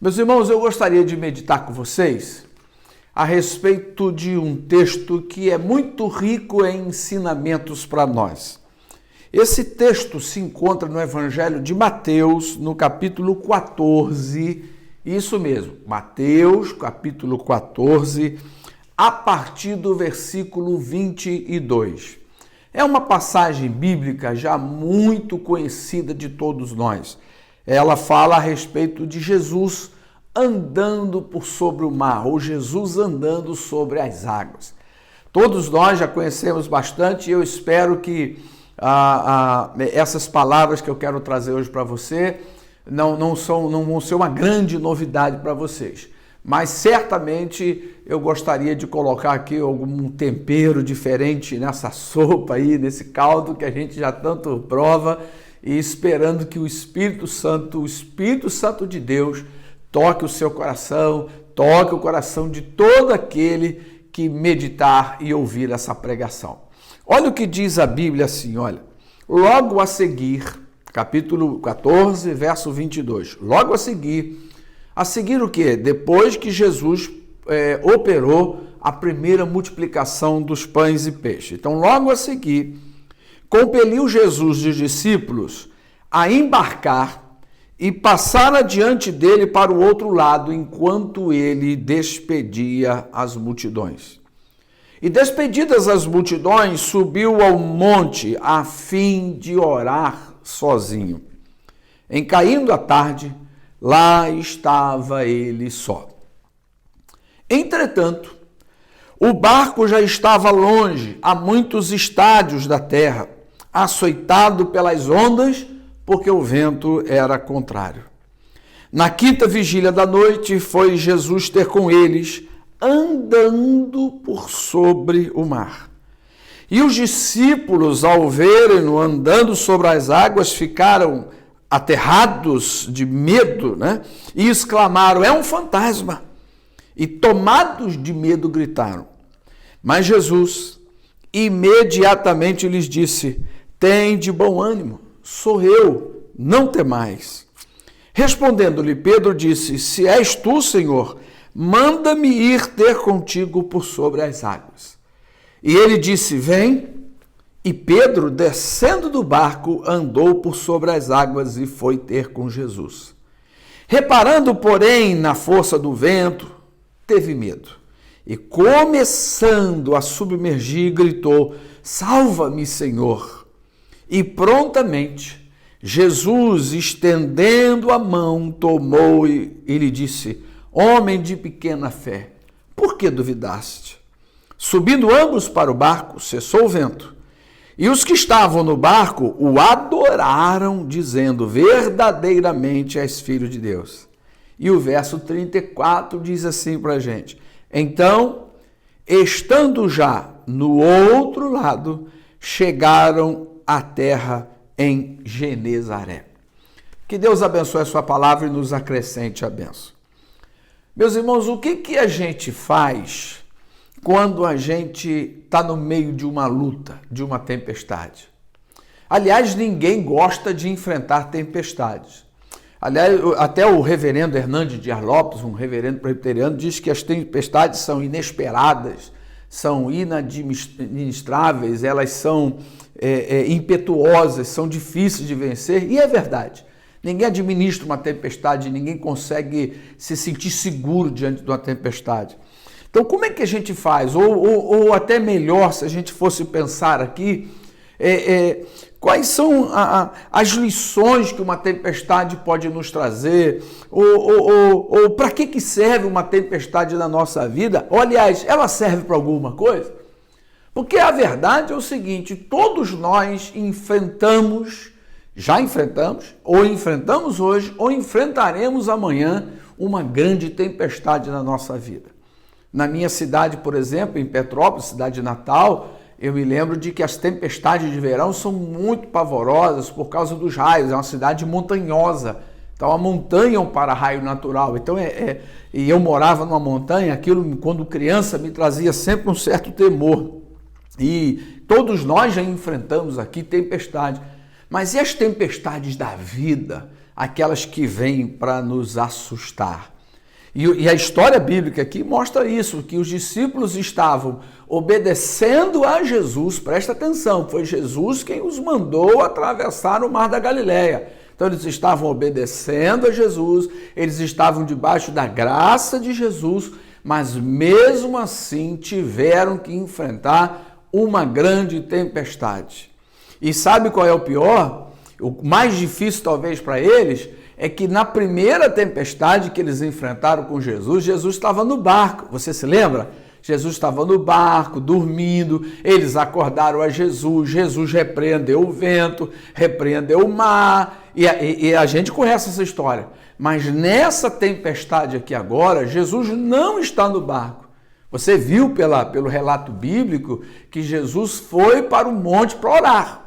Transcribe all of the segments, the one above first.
Meus irmãos, eu gostaria de meditar com vocês a respeito de um texto que é muito rico em ensinamentos para nós. Esse texto se encontra no Evangelho de Mateus, no capítulo 14, isso mesmo, Mateus, capítulo 14, a partir do versículo 22. É uma passagem bíblica já muito conhecida de todos nós. Ela fala a respeito de Jesus andando por sobre o mar, ou Jesus andando sobre as águas. Todos nós já conhecemos bastante e eu espero que essas palavras que eu quero trazer hoje para você não vão ser uma grande novidade para vocês. Mas certamente eu gostaria de colocar aqui algum tempero diferente nessa sopa aí, nesse caldo que a gente já tanto prova, e esperando que o Espírito Santo de Deus toque o seu coração, toque o coração de todo aquele que meditar e ouvir essa pregação. Olha o que diz a Bíblia assim, olha, logo a seguir, capítulo 14, verso 22, logo a seguir o quê? Depois que Jesus operou a primeira multiplicação dos pães e peixes. Então, logo a seguir, compeliu Jesus os discípulos a embarcar e passar adiante dele para o outro lado, enquanto ele despedia as multidões. E despedidas as multidões, subiu ao monte a fim de orar sozinho. Em caindo a tarde, lá estava ele só. Entretanto, o barco já estava longe, a muitos estádios da terra, açoitado pelas ondas, porque o vento era contrário. Na quinta vigília da noite, foi Jesus ter com eles, andando por sobre o mar. E os discípulos, ao verem-no andando sobre as águas, ficaram aterrados de medo, e exclamaram, é um fantasma. E tomados de medo gritaram. Mas Jesus imediatamente lhes disse, tende bom ânimo, sou eu, não temais. Respondendo-lhe Pedro disse, se és tu, Senhor, manda-me ir ter contigo por sobre as águas. E ele disse, vem. E Pedro, descendo do barco, andou por sobre as águas e foi ter com Jesus. Reparando, porém, na força do vento, teve medo. E começando a submergir, gritou, salva-me, Senhor. E prontamente, Jesus, estendendo a mão, tomou e lhe disse, homem de pequena fé, por que duvidaste? Subindo ambos para o barco, cessou o vento. E os que estavam no barco o adoraram, dizendo, verdadeiramente és filho de Deus. E o verso 34 diz assim para a gente, então, estando já no outro lado, chegaram à terra em Genezaré. Que Deus abençoe a sua palavra e nos acrescente a bênção. Meus irmãos, o que a gente faz quando a gente está no meio de uma luta, de uma tempestade? Aliás, ninguém gosta de enfrentar tempestades. Aliás, até o reverendo Hernandes Dias Lopes, um reverendo presbiteriano, diz que as tempestades são inesperadas, são inadministráveis, elas são impetuosas, são difíceis de vencer, e é verdade. Ninguém administra uma tempestade, ninguém consegue se sentir seguro diante de uma tempestade. Então, como é que a gente faz? Ou até melhor, se a gente fosse pensar aqui, quais são as lições que uma tempestade pode nos trazer? Ou para que serve uma tempestade na nossa vida? Ou, aliás, ela serve para alguma coisa? Porque a verdade é o seguinte, todos nós já enfrentamos, ou enfrentamos hoje, ou enfrentaremos amanhã uma grande tempestade na nossa vida. Na minha cidade, por exemplo, em Petrópolis, cidade natal, eu me lembro de que as tempestades de verão são muito pavorosas por causa dos raios. É uma cidade montanhosa, então a montanha é um para-raio natural. Então, e eu morava numa montanha, aquilo, quando criança, me trazia sempre um certo temor. E todos nós já enfrentamos aqui tempestade. Mas e as tempestades da vida? aquelas que vêm para nos assustar. E a história bíblica aqui mostra isso, que os discípulos estavam obedecendo a Jesus, presta atenção, foi Jesus quem os mandou atravessar o mar da Galileia. Então eles estavam obedecendo a Jesus, eles estavam debaixo da graça de Jesus, mas mesmo assim tiveram que enfrentar uma grande tempestade. E sabe qual é o pior? O mais difícil talvez para eles é que na primeira tempestade que eles enfrentaram com Jesus, Jesus estava no barco. Você se lembra? Jesus estava no barco, dormindo, eles acordaram a Jesus, Jesus repreendeu o vento, repreendeu o mar, e a gente conhece essa história. Mas nessa tempestade aqui agora, Jesus não está no barco. Você viu pelo relato bíblico que Jesus foi para o monte para orar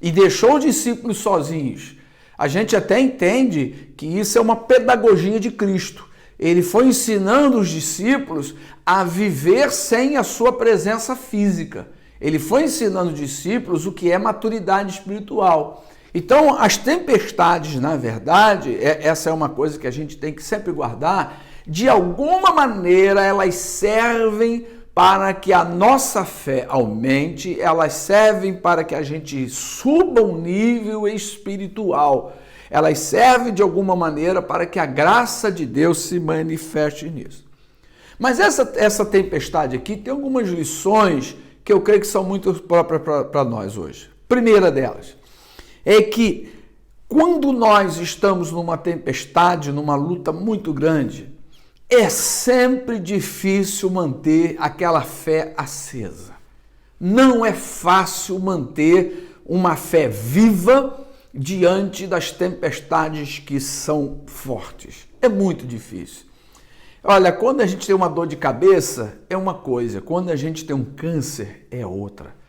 e deixou os discípulos sozinhos. A gente até entende que isso é uma pedagogia de Cristo. Ele foi ensinando os discípulos a viver sem a sua presença física. Ele foi ensinando os discípulos o que é maturidade espiritual. Então, as tempestades, na verdade, essa é uma coisa que a gente tem que sempre guardar, de alguma maneira elas servem para que a nossa fé aumente, elas servem para que a gente suba um nível espiritual. Elas servem de alguma maneira para que a graça de Deus se manifeste nisso. Mas essa tempestade aqui tem algumas lições que eu creio que são muito próprias para nós hoje. Primeira delas é que quando nós estamos numa tempestade, numa luta muito grande, é sempre difícil manter aquela fé acesa. Não é fácil manter uma fé viva diante das tempestades que são fortes. É muito difícil. Olha, quando a gente tem uma dor de cabeça, é uma coisa. Quando a gente tem um câncer, é outra.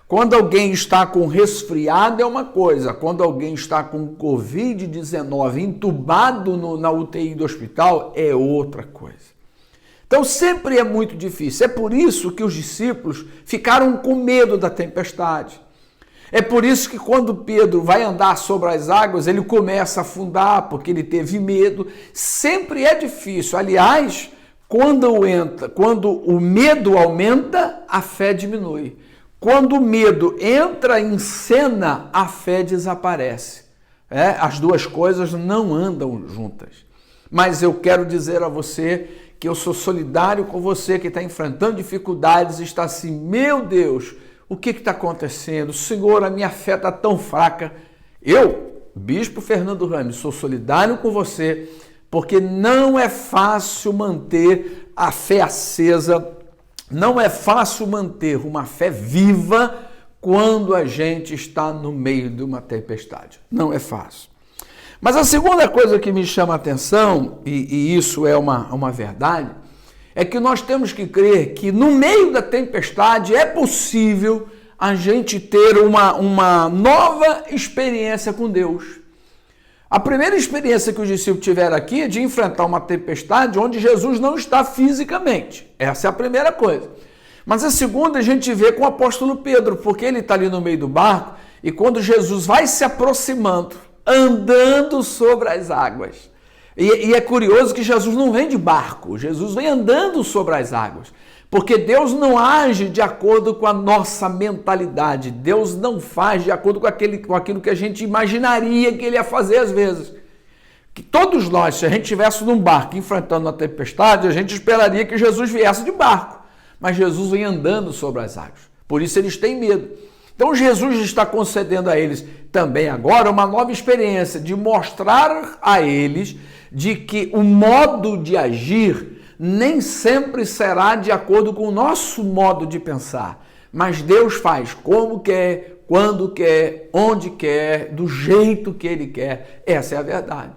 Quando alguém está com resfriado, é uma coisa. Quando alguém está com Covid-19 entubado na UTI do hospital, é outra coisa. Então, sempre é muito difícil. É por isso que os discípulos ficaram com medo da tempestade. É por isso que quando Pedro vai andar sobre as águas, ele começa a afundar, porque ele teve medo. Sempre é difícil. Aliás, quando o medo aumenta, a fé diminui. Quando o medo entra em cena, a fé desaparece. As duas coisas não andam juntas. Mas eu quero dizer a você que eu sou solidário com você que está enfrentando dificuldades e está assim, meu Deus, o que está acontecendo? Senhor, a minha fé está tão fraca. Eu, Bispo Fernando Ramos, sou solidário com você, porque não é fácil manter a fé acesa, não é fácil manter uma fé viva quando a gente está no meio de uma tempestade. Não é fácil. Mas a segunda coisa que me chama a atenção, e isso é uma verdade, é que nós temos que crer que no meio da tempestade é possível a gente ter uma nova experiência com Deus. A primeira experiência que os discípulos tiveram aqui é de enfrentar uma tempestade onde Jesus não está fisicamente. Essa é a primeira coisa. Mas a segunda a gente vê com o apóstolo Pedro, porque ele está ali no meio do barco e quando Jesus vai se aproximando, andando sobre as águas. E é curioso que Jesus não vem de barco, Jesus vem andando sobre as águas. Porque Deus não age de acordo com a nossa mentalidade. Deus não faz de acordo com aquilo que a gente imaginaria que Ele ia fazer às vezes. Que todos nós, se a gente estivesse num barco enfrentando uma tempestade, a gente esperaria que Jesus viesse de barco. Mas Jesus vem andando sobre as águas. Por isso eles têm medo. Então Jesus está concedendo a eles também agora uma nova experiência de mostrar a eles de que o modo de agir nem sempre será de acordo com o nosso modo de pensar, mas Deus faz como quer, quando quer, onde quer, do jeito que Ele quer. Essa é a verdade.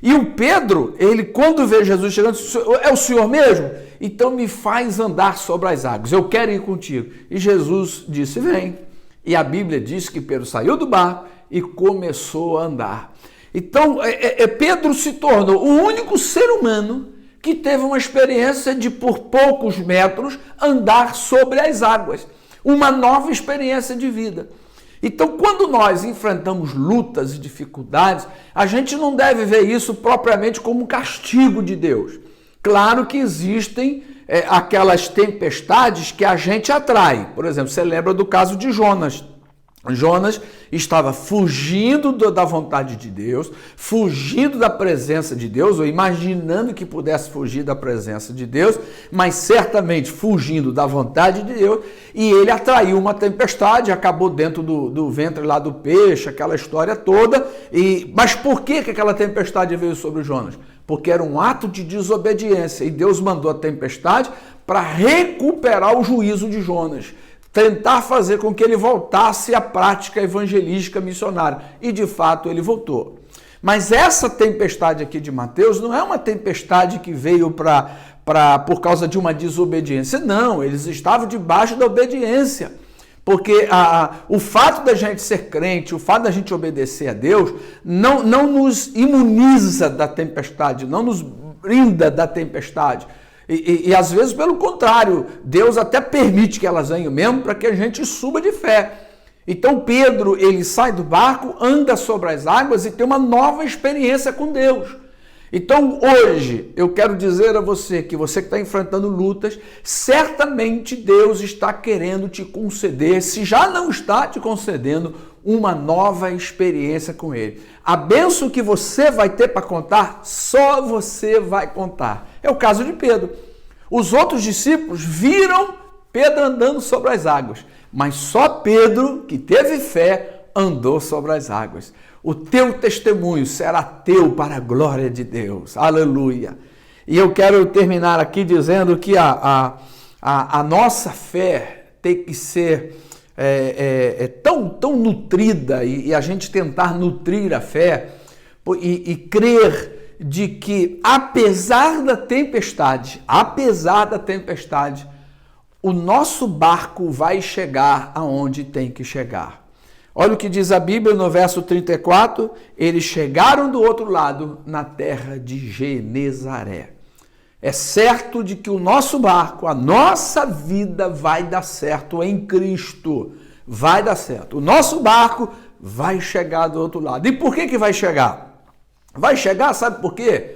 E o Pedro, ele quando vê Jesus chegando, é o Senhor mesmo? Então me faz andar sobre as águas, eu quero ir contigo. E Jesus disse, vem. E a Bíblia diz que Pedro saiu do barco e começou a andar. Então, Pedro se tornou o único ser humano que teve uma experiência de, por poucos metros, andar sobre as águas. Uma nova experiência de vida. Então, quando nós enfrentamos lutas e dificuldades, a gente não deve ver isso propriamente como um castigo de Deus. Claro que existem aquelas tempestades que a gente atrai. Por exemplo, você lembra do caso de Jonas. Jonas estava fugindo da vontade de Deus, fugindo da presença de Deus, ou imaginando que pudesse fugir da presença de Deus, mas certamente fugindo da vontade de Deus, e ele atraiu uma tempestade, acabou dentro do ventre lá do peixe, aquela história toda. Mas por que aquela tempestade veio sobre Jonas? Porque era um ato de desobediência, e Deus mandou a tempestade para recuperar o juízo de Jonas, tentar fazer com que ele voltasse à prática evangelística missionária. E, de fato, ele voltou. Mas essa tempestade aqui de Mateus não é uma tempestade que veio por causa de uma desobediência. Não, eles estavam debaixo da obediência. Porque o fato da gente ser crente, o fato da gente obedecer a Deus, não nos imuniza da tempestade, não nos brinda da tempestade. E às vezes, pelo contrário, Deus até permite que elas venham mesmo para que a gente suba de fé. Então Pedro, ele sai do barco, anda sobre as águas e tem uma nova experiência com Deus. Então hoje eu quero dizer a você que está enfrentando lutas, certamente Deus está querendo te conceder, se já não está te concedendo, uma nova experiência com Ele. A bênção que você vai ter para contar, só você vai contar. É o caso de Pedro. Os outros discípulos viram Pedro andando sobre as águas, mas só Pedro, que teve fé, andou sobre as águas. O teu testemunho será teu para a glória de Deus. Aleluia. E eu quero terminar aqui dizendo que a nossa fé tem que ser tão nutrida, e a gente tentar nutrir a fé e crer de que apesar da tempestade, o nosso barco vai chegar aonde tem que chegar. Olha o que diz a Bíblia no verso 34, eles chegaram do outro lado, na terra de Genezaré. É certo de que o nosso barco, a nossa vida vai dar certo em Cristo, vai dar certo. O nosso barco vai chegar do outro lado. E por que vai chegar? Vai chegar, sabe por quê?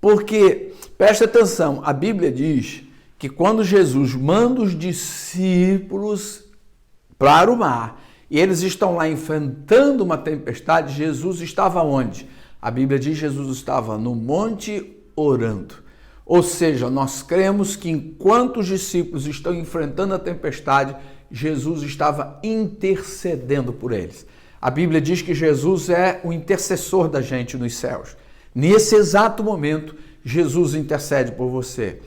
Porque, presta atenção, a Bíblia diz que quando Jesus manda os discípulos para o mar, e eles estão lá enfrentando uma tempestade, Jesus estava onde? A Bíblia diz que Jesus estava no monte orando. Ou seja, nós cremos que enquanto os discípulos estão enfrentando a tempestade, Jesus estava intercedendo por eles. A Bíblia diz que Jesus é o intercessor da gente nos céus. Nesse exato momento, Jesus intercede por você.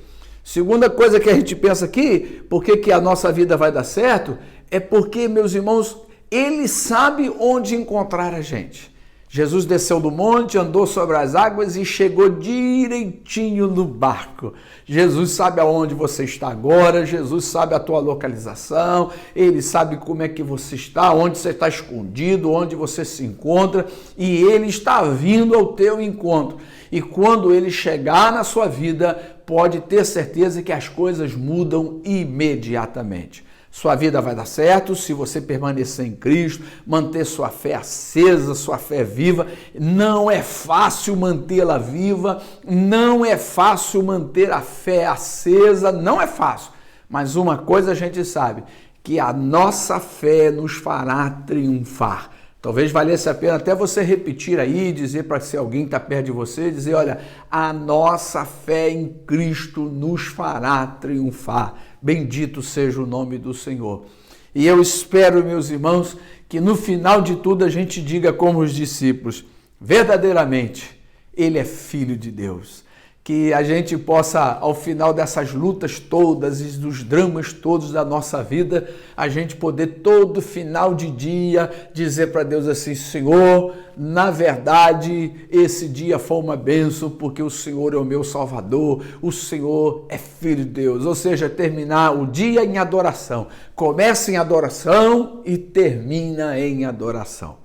Segunda coisa que a gente pensa aqui, por que a nossa vida vai dar certo, é porque, meus irmãos, Ele sabe onde encontrar a gente. Jesus desceu do monte, andou sobre as águas e chegou direitinho no barco. Jesus sabe aonde você está agora, Jesus sabe a tua localização, Ele sabe como é que você está, onde você está escondido, onde você se encontra, e Ele está vindo ao teu encontro. E quando Ele chegar na sua vida, pode ter certeza que as coisas mudam imediatamente. Sua vida vai dar certo se você permanecer em Cristo, manter sua fé acesa, sua fé viva. Não é fácil mantê-la viva, não é fácil manter a fé acesa, não é fácil. Mas uma coisa a gente sabe, que a nossa fé nos fará triunfar. Talvez valesse a pena até você repetir aí, dizer para se alguém está perto de você, dizer, olha, a nossa fé em Cristo nos fará triunfar. Bendito seja o nome do Senhor. E eu espero, meus irmãos, que no final de tudo a gente diga como os discípulos, verdadeiramente, Ele é Filho de Deus. Que a gente possa, ao final dessas lutas todas e dos dramas todos da nossa vida, a gente poder todo final de dia dizer para Deus assim, Senhor, na verdade, esse dia foi uma bênção porque o Senhor é o meu Salvador, o Senhor é Filho de Deus. Ou seja, terminar o dia em adoração. Começa em adoração e termina em adoração.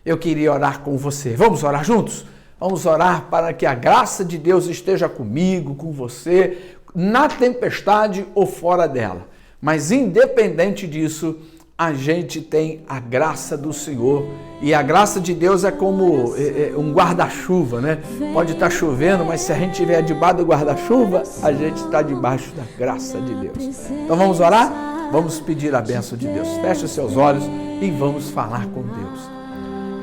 Eu queria orar com você. Vamos orar juntos? Vamos orar para que a graça de Deus esteja comigo, com você, na tempestade ou fora dela. Mas independente disso, a gente tem a graça do Senhor. E a graça de Deus é como um guarda-chuva, né? Pode estar chovendo, mas se a gente estiver debaixo do guarda-chuva, a gente está debaixo da graça de Deus. Então vamos orar? Vamos pedir a bênção de Deus. Feche os seus olhos e vamos falar com Deus.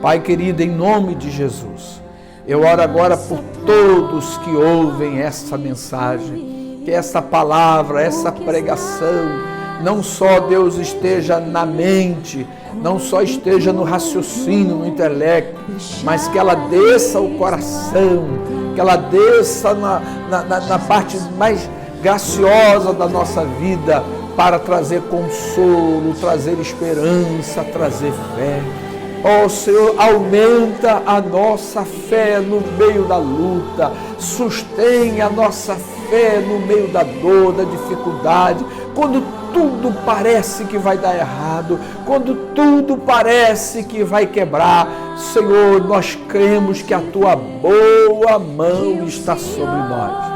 Pai querido, em nome de Jesus, eu oro agora por todos que ouvem essa mensagem, que essa palavra, essa pregação, não só Deus esteja na mente, não só esteja no raciocínio, no intelecto, mas que ela desça o coração, que ela desça na parte mais graciosa da nossa vida, para trazer consolo, trazer esperança, trazer fé. Ó Senhor, aumenta a nossa fé no meio da luta, sustém a nossa fé no meio da dor, da dificuldade, quando tudo parece que vai dar errado, quando tudo parece que vai quebrar. Senhor, nós cremos que a Tua boa mão está sobre nós.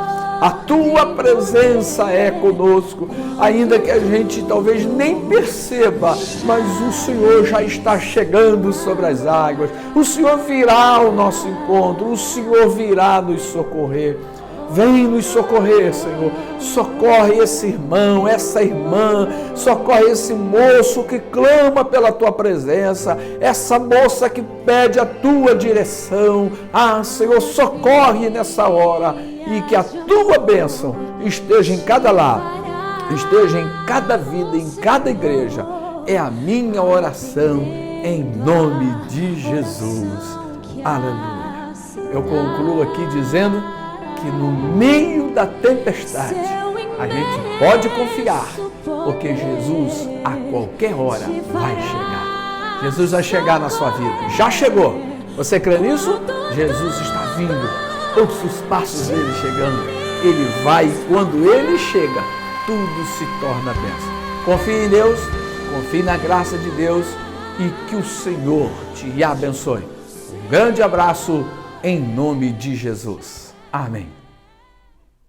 A Tua presença é conosco, ainda que a gente talvez nem perceba, mas o Senhor já está chegando sobre as águas. O Senhor virá ao nosso encontro, o Senhor virá nos socorrer. Vem nos socorrer, Senhor. Socorre esse irmão, essa irmã, socorre esse moço que clama pela Tua presença, essa moça que pede a Tua direção. Ah, Senhor, socorre nessa hora e que a Tua bênção esteja em cada lar, esteja em cada vida, em cada igreja. É a minha oração em nome de Jesus. Aleluia. Eu concluo aqui dizendo que no meio da tempestade a gente pode confiar, porque Jesus a qualquer hora vai chegar. Jesus vai chegar na sua vida. Já chegou. Você crê nisso? Jesus está vindo. Todos os passos dele chegando. Ele vai e quando ele chega, tudo se torna bênção. Confie em Deus, confie na graça de Deus e que o Senhor te abençoe. Um grande abraço em nome de Jesus. Amém.